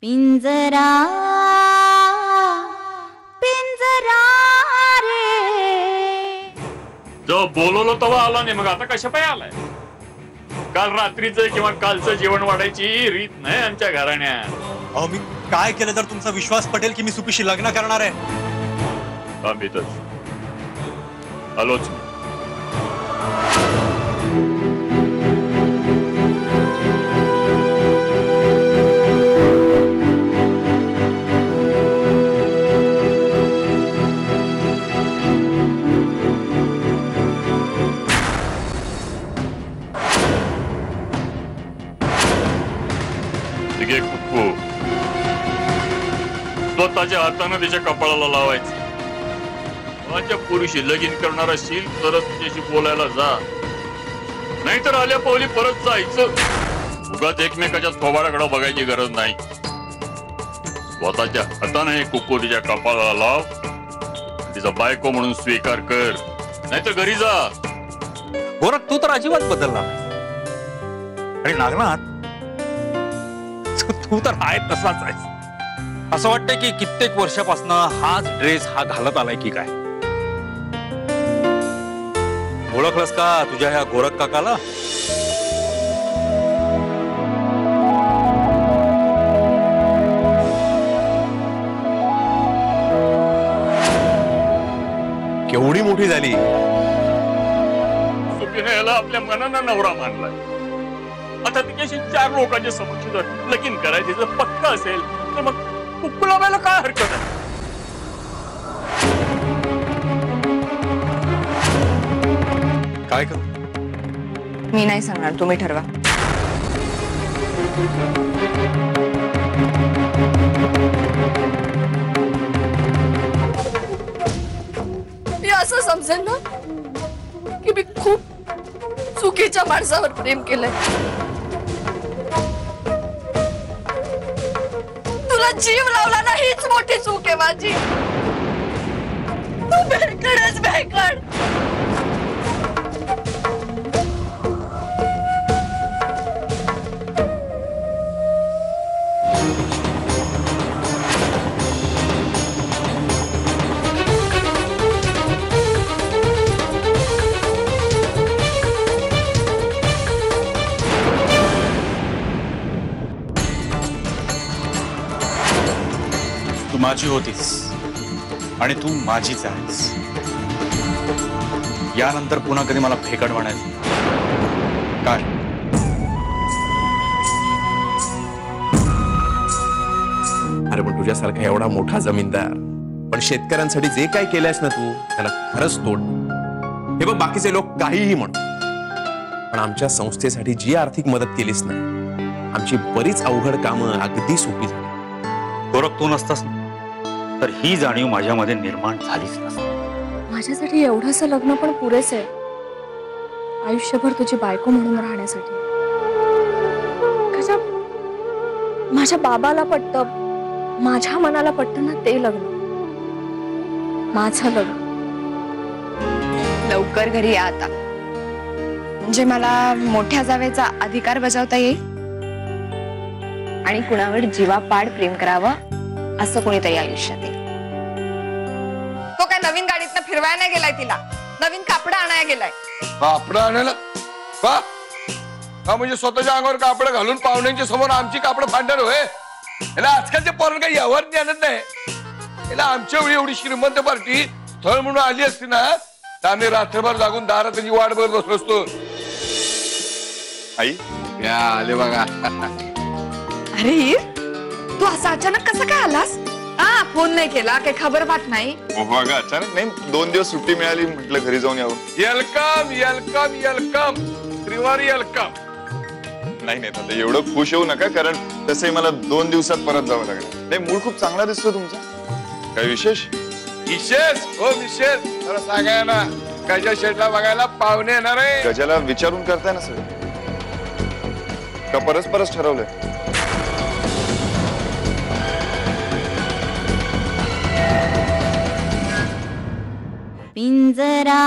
पिंजरा पिंजरा रे जो बोलवलो तेव्हा आला नाही, मग आता कशा पाय आलाय? काल रात्रीचं किंवा कालचं जेवण वाढायची रीत नाही आमच्या घराण्यात. अहो मी काय केलं तर तुमचा विश्वास पटेल की मी सुपीशी लग्न करणार आहे? अमितच आलोच. स्वतःच्या हातानं तिच्या कपाळाला लावायचं. माझ्या पुरुषी लगीन करणार असशील तरच तिच्याशी बोलायला जा, नाहीतर आल्या पावली परत जायचं. उगाच एकमेकाच्या थोबाडाकडे बघायची गरज नाही. स्वतःच्या हाताने हे कुक्कू तिच्या कपाळाला लाव, तिचा बायको म्हणून स्वीकार कर, नाहीतर घरी जा. गोरख तू तर अजिबात बदलला नाही. आणि नागनाथ तू तर आहे तसाच आहेस. असं वाटतंय की कित्येक वर्षापासून हाच ड्रेस हा घालत आलाय की काय? ओळखलंस का तुझ्या ह्या गोरख काकाला? केवढी मोठी झाली. सुपीने याला आपल्या मनानं नवरा मानलाय. आता तिच्याशी 4 लोकांच्या समक्ष जर लगीन करायचे जर पक्का असेल तर मग कुक्कू लावायला काय हरकत आहे? काय करू? मी नाही सांगणार, तुम्ही ठरवा. मी असं समजेल ना की मी खूप चुकीच्या माणसावर प्रेम केलंय. तुला जीव लावला ना हीच मोठी चूक आहे माझी. तू भेकडच भेकड. तू माझी होतीस आणि तू माझीच आहेस. यानंतर पुन्हा कधी मला फेकड म्हणायचं काय? अरे पण तुझ्यासारखा एवढा मोठा जमीनदार पण शेतकऱ्यांसाठी जे काय केलंयस ना तू त्याला खरंच तोड. हे बघ बाकीचे लोक काहीही म्हण, पण आमच्या संस्थेसाठी जी आर्थिक मदत केलीस ना आमची बरीच अवघड कामं अगदी सोपी झाली. गोरख तू नसतास तर ही जाणीव माझ्यामध्ये निर्माण झालीच नसती. माझ्यासाठी एवढंसं लग्न पण पुरेस आहे आयुष्यभर तुझी बायको म्हणून राहण्यासाठी. माझ्या बाबाला पटतं, माझ्या मनाला पटतं ना ते लग्न, माझं लग्न. लवकर घरी या आता, म्हणजे मला मोठ्या जावेचा अधिकार बजावता येईल आणि कुणावर जीवापाड प्रेम करावं असं कोणीतरी आयुष्यात येईल. तो काय नवीन गाडीतनं फिरवायला नाही गेलाय, तिला नवीन कापड आणायला गेलाय. कापड आणायला म्हणजे स्वतःच्या अंगावर कापड घालून पाहुण्यांच्या समोर आमची कापड फाडणार होय? याला आजकालच्या पोरांना काही यावर ज्ञानच नाही. याला आमच्या वेळी एवढी श्रीमंत पार्टी स्थळ म्हणून आली असती ना तर आम्ही रात्रभर जागून दारात त्याची वाट बघत बसलो असतो. आई या आले बघा. अरे तू असं अचानक कसं काय आलास? फोन नाही केला, काही खबर बात नाही? बघा अचानक नाही, 2 दिवस सुट्टी मिळाली, म्हटलं घरी जाऊन यावं. वेलकम वेलकम वेलकम त्रिवारी वेलकम. नाही आता एवढं खुश होऊ नका, कारण तसंही मला 2 दिवसात परत जावं लागणार. नाही मूड खूप चांगला दिसतो तुमचा. काय विशेष? विशेष हो विशेष जरा सांगाय ना. गजा शेटला बघायला पाहुणे येणार आहे. गजाला विचारून करताय ना सगळं का परस्परच ठरवलंय? पिंजरा